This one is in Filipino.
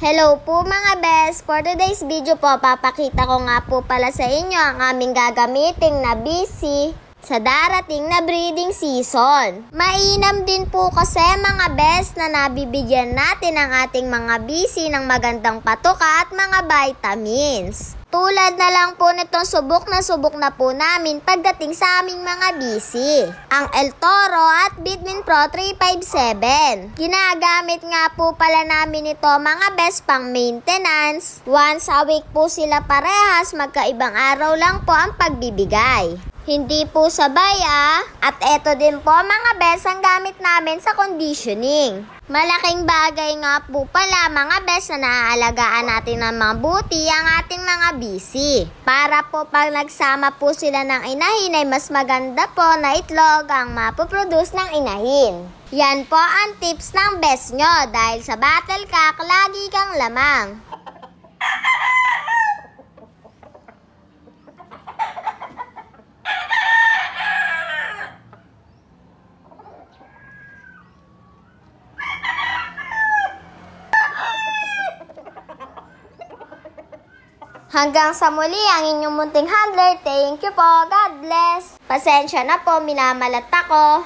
Hello po mga best! For today's video po, papakita ko nga po pala sa inyo ang aming gagamiting na BC sa darating na breeding season. Mainam din po kasi mga best na nabibigyan natin ang ating mga BC ng magandang patuka at mga vitamins. Tulad na lang po nitong subok na po namin pagdating sa aming mga BC. Ang El Toro at Bitmin Pro 357. Ginagamit nga po pala namin ito mga best pang maintenance. Once a week po sila parehas, magkaibang araw lang po ang pagbibigay. Hindi po sabay At eto din po mga best ang gamit namin sa conditioning. Malaking bagay nga po pala mga best na naaalagaan natin ng mabuti ang ating mga BC. Para po pag nagsama po sila ng inahin ay mas maganda po na itlog ang mapoproduce ng inahin. Yan po ang tips ng best nyo dahil sa battle cock lagi kang lamang. Hanggang sa muli ang inyong munting handler. Thank you po. God bless. Pasensya na po, minamalat ako.